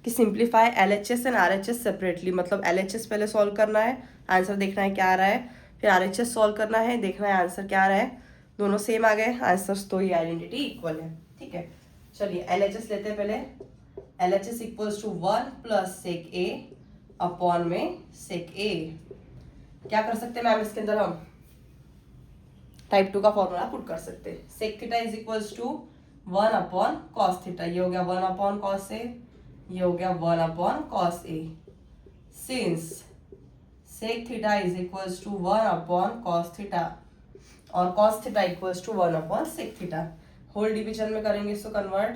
कि simplify LHS and RHS separately, मतलब LHS पहले सॉल्व करना है, आंसर देखना है क्या आ रहा है, फिर RHS सॉल्व करना है, देखना है आंसर क्या आ रहा है, दोनों सेम आ गए आंसर्स तो ये आइडेंटिटी इक्वल है। ठीक है, चलिए LHS लेते हैं पहले। LHS equals to 1 plus sec A upon में सेक ए। क्या कर सकते हैं मैम इसके अंदर, हम टाइप 2 का फॉर्मूला पुट कर सकते हैं। Sec theta is equals to 1 upon cos theta, ये हो गया 1 अपॉन कॉस ए, ये हो गया 1 upon cos A. Since sec theta is equals to 1 upon cos theta और cos theta equals to 1 upon sec theta, whole division में करेंगे इसको कन्वर्ट,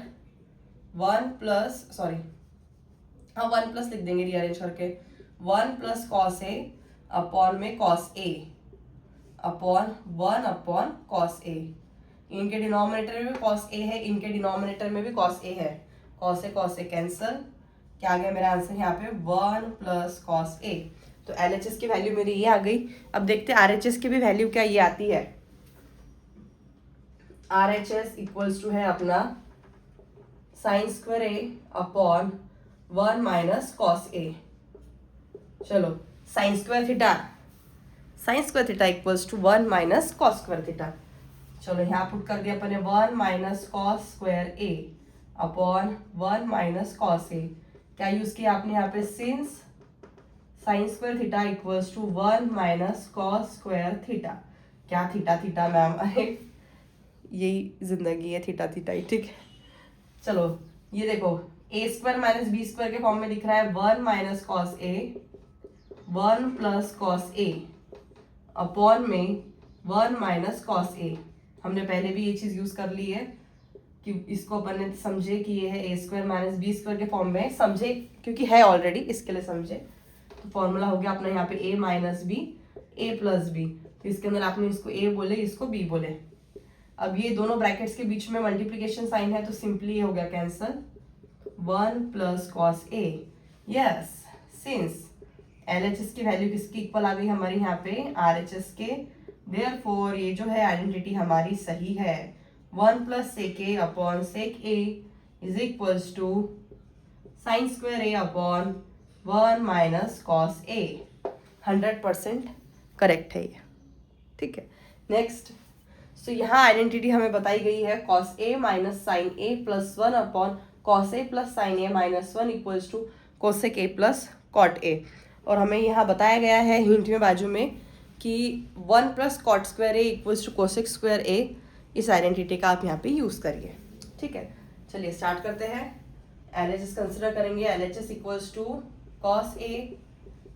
1 प्लस सॉरी हाँ 1 प्लस लिख देंगे रीअरेंज करके, 1 प्लस कॉस ए अपॉन में cos A upon 1 upon cos ए। इनके डिनोमिनेटर में भी कॉस ए है, इनके डिनोमिनेटर में भी कॉस ए है, कॉस ए कैंसल, क्या आ गया मेरा आंसर यहाँ पे 1 प्लस कॉस ए। तो LHS की वैल्यू मेरी ये आ गई। अब देखते हैं RHS की भी वैल्यू क्या ये आती है। RHS इक्वल्स टू है अपना sine square A upon 1 minus cos A. चलो sine square theta equals to 1 minus cos square theta. चलो यहाँ पुट कर दिया अपने 1 minus cos square A upon 1 minus cos A. क्या यूज किया आपने यहाँ पे, since sine square theta equals to 1 minus cos square theta. क्या थीटा मैम, अरे यही जिंदगी है, थीटा ही, ठीक है। चलो ये देखो ए स्क्वायर माइनस बी स्क्वायर के फॉर्म में दिख रहा है 1 minus cos A 1 plus cos A upon में 1 माइनस कॉस ए। हमने पहले भी ये चीज यूज कर ली है कि इसको अपन ने समझे कि ये है ए स्क्वायर माइनस बी स्क्वायर के फॉर्म में, समझे क्योंकि है ऑलरेडी इसके लिए समझे। तो फॉर्मूला हो गया अपना यहाँ पे ए माइनस बी ए प्लस बी, तो इसके अंदर आपने इसको ए बोले इसको बी बोले। अब ये दोनों ब्रैकेट्स के बीच में मल्टीप्लीकेशन साइन है तो सिंपली ये हो गया cancel, 1 plus cos A. Yes, since LHS की वैल्यू किसकी इक्वल आ गई हमारी यहाँ पे, RHS के, देयरफॉर ये जो है आइडेंटिटी हमारी सही है। 1 plus sec A upon sec A is equals to sine square A upon 1 minus cos A. 100% correct है ये। ठीक है, नेक्स्ट। सो यहाँ आइडेंटिटी हमें बताई गई है cos A minus sine A plus 1 upon cos A plus sine A minus 1 equals to cosec A plus cot A. और हमें यहाँ बताया गया है हिंट में बाजू में कि 1 plus cot square A equals to cosec square A. इस आइडेंटिटी का आप यहाँ पे यूज़ करिए। ठीक है, चलिए स्टार्ट करते हैं। LHS कंसिडर करेंगे। LHS equals to cos A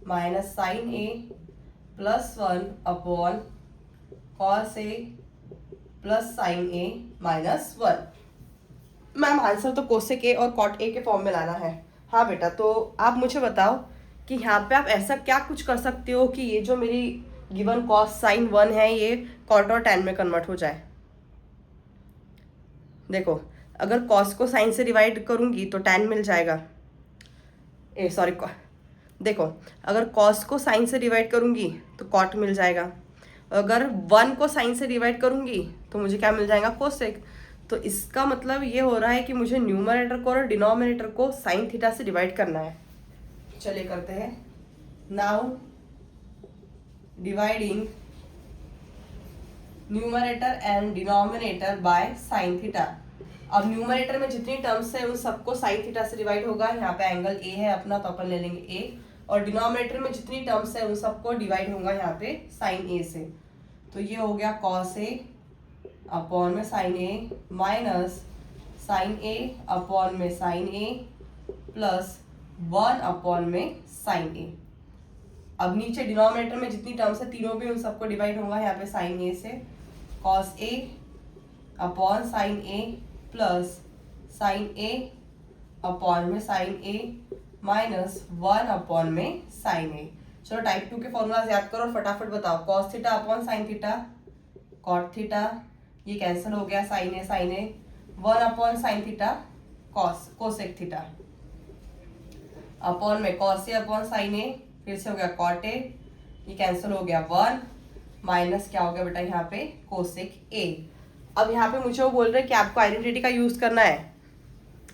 minus sine A plus 1 upon cos A plus sine A minus 1। Ma'am answer तो कोसेक ए और कॉट ए के फॉर्म में लाना है। हाँ बेटा, तो आप मुझे बताओ कि यहाँ पे आप ऐसा क्या कुछ कर सकते हो कि ये जो मेरी गिवन कॉस साइन 1 है ये कॉट और टैन में कन्वर्ट हो जाए। देखो अगर कॉस को साइन से डिवाइड करूँगी तो टैन मिल जाएगा, देखो अगर कॉस को साइन से डिवाइड करूँगी तो कॉट मिल जाएगा, अगर 1 को साइन से डिवाइड करूँगी तो मुझे क्या मिल जाएगा, कोसेक। तो इसका मतलब ये हो रहा है कि मुझे न्यूमरेटर को और डिनोमिनेटर को साइन थीटा से डिवाइड करना है। चलिए करते हैं। Now dividing numerator and denominator by sine theta. अब न्यूमरेटर में जितनी टर्म्स है उन सबको साइन थीटा से डिवाइड होगा। यहाँ पे एंगल ए है अपना तो अपन ले लेंगे ए, और डिनोमिनेटर में जितनी टर्म्स है उन सबको डिवाइड होगा यहाँ पे साइन ए से। तो ये हो गया कॉस ए अपॉन में sign A minus sine A upon में साइन ए प्लस 1 अपॉन में साइन ए। अब नीचे डिनोमिनेटर में जितनी टर्म्स है तीनों भी उन सबको डिवाइड होगा यहाँ पे साइन ए से। Cos A upon sine A plus sine A upon में साइन ए माइनस 1 अपॉन में साइन ए। चलो टाइप 2 के फॉर्मूलाज याद करो और फटाफट बताओ। Cos theta upon sine theta cot theta, ये कैंसिल हो गया, sine A 1 upon sine theta cosec theta upon में cos A upon sine A, फिर से हो गया कॉट ए, ये कैंसिल हो गया 1 माइनस क्या हो गया बेटा यहाँ पे कोसेक ए। अब यहाँ पे मुझे वो बोल रहे हैं कि आपको आइडेंटिटी का यूज करना है।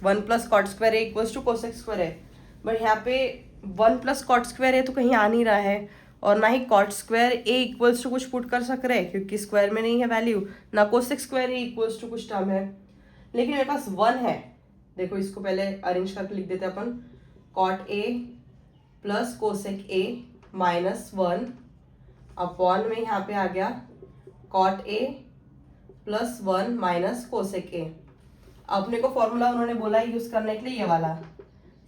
1 plus cot square A equals to cosec square A, but यहाँ पे 1 प्लस कॉट स्क्वायर ए तो कहीं आ नहीं रहा है, और ना ही cot square A equals to कुछ पुट कर सक रहे क्योंकि स्क्वायर में नहीं है वैल्यू, ना cosec square A equals to कुछ टर्म है, लेकिन मेरे पास 1 है। देखो इसको पहले अरेंज करके लिख देते हैं अपन, cot A plus cosec A minus 1 upon में यहाँ पे आ गया cot A plus 1 minus cosec A. अपने को फॉर्मूला उन्होंने बोला है यूज करने के लिए ये वाला,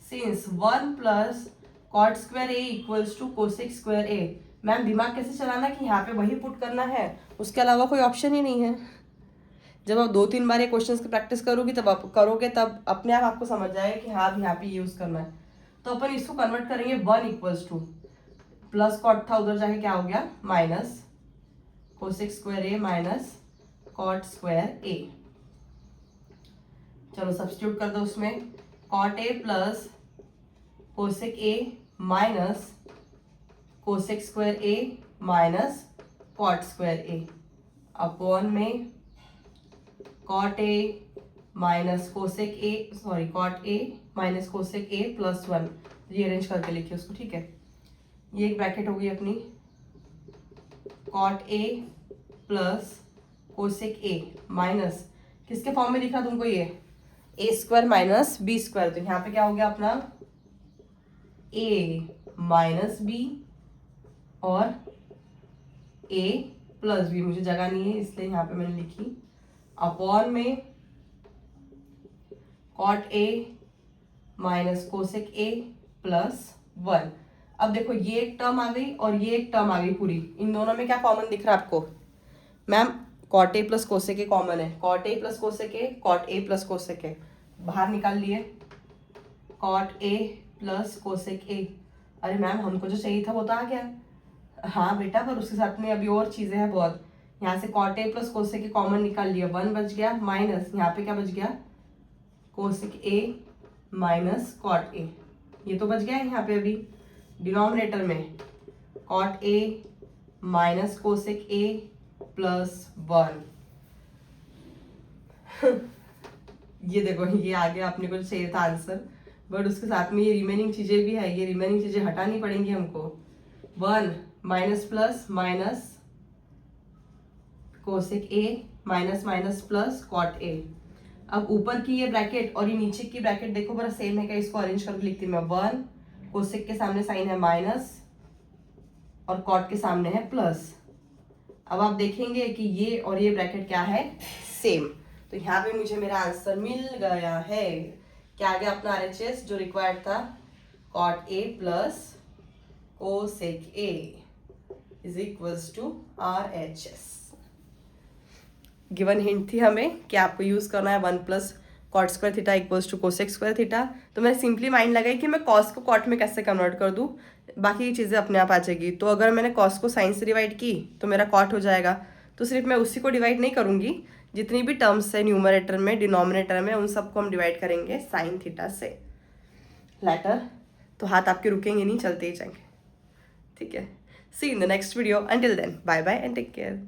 since 1 plus cot square A equals to cosec square A. Ma'am दिमाग कैसे चलाना कि यहाँ पे वही पुट करना है, उसके अलावा कोई ऑप्शन ही नहीं है। जब आप 2-3 बार ये क्वेश्चंस की प्रैक्टिस करोगी तब आप करोगे, तब अपने आप आपको समझ जाएगा कि हाँ यहाँ पे यूज करना है। तो अपन इसको कन्वर्ट करेंगे 1 इक्वल्स टू प्लस कॉट था उधर जाके क्या हो गया minus cosec square A minus cot square A. चलो सब्स्टिट्यूट कर दो उसमें, cot A plus cosec A minus cosec square A minus cot square A upon में cot A minus cosec A, sorry cot A minus cosec A plus 1, rearrange करके लिखिए उसको, ठीक है। ये एक ब्रैकेट होगी अपनी, cot A plus cosec A minus किसके फॉर्म में दिखा तुमको ये A square minus B square, तो यहाँ पे क्या हो गया अपना ए माइनस बी और ए प्लस बी, मुझे जगह नहीं है इसलिए यहाँ पे मैंने लिखी, अपॉन में cot A minus cosec A plus 1। अब देखो ये एक टर्म आ गई और ये एक टर्म आ गई पूरी, इन दोनों में क्या कॉमन दिख रहा है आपको ma'am, cot A plus cosec A common है, cot A plus cosec A, cot A plus cosec A बाहर निकाल लिए, cot A plus cosec A. अरे मैम हमको जो चाहिए था वो तो आ गया, हाँ बेटा पर उसके साथ में अभी और चीजें हैं बहुत। यहाँ से cot A plus cosec A common निकाल लिया, 1 बच गया माइनस यहाँ पे क्या बच गया cosec A minus cot A, ये तो बच गया है यहाँ पे अभी डिनोमिनेटर में, cot A minus cosec A plus 1। ये देखो ये आ गया, अपने को चाहिए था आंसर, बट उसके साथ में ये रिमेनिंग चीजें भी है, ये रिमेनिंग चीजें हटानी पड़ेंगी हमको। 1 minus plus minus cosec A minus minus plus cot A. अब ऊपर की ये ब्रैकेट और ये नीचे की ब्रैकेट देखो बड़ा सेम है क्या, इसको अरेंज करके लिखती हूँ मैं, 1 कोसेक के सामने साइन है माइनस और कॉट के सामने है प्लस। अब आप देखेंगे कि ये और ये ब्रैकेट क्या है सेम, तो यहाँ पे मुझे मेरा आंसर मिल गया है। क्या आ गया अपना RHS जो रिक्वायर्ड था, cot A plus cosec A is equals to RHS। Given hint थी हमें कि आपको यूज करना है 1 plus cot square theta equals to cosec square theta, तो मैंने सिंपली माइंड लगाई कि मैं कॉस को कॉट में कैसे कन्वर्ट कर दूं, बाकी ये चीज़ें अपने आप आ जाएगी। तो अगर मैंने कॉस को साइन से डिवाइड की तो मेरा कॉट हो जाएगा, तो सिर्फ मैं उसी को डिवाइड नहीं करूंगी, जितनी भी टर्म्स है न्यूमरेटर में डिनोमिनेटर में उन सबको हम डिवाइड करेंगे साइन थीटा से लेटर, तो हाथ आपके रुकेंगे नहीं, चलते ही जाएंगे, ठीक है। See in the next video, until then bye bye and take care.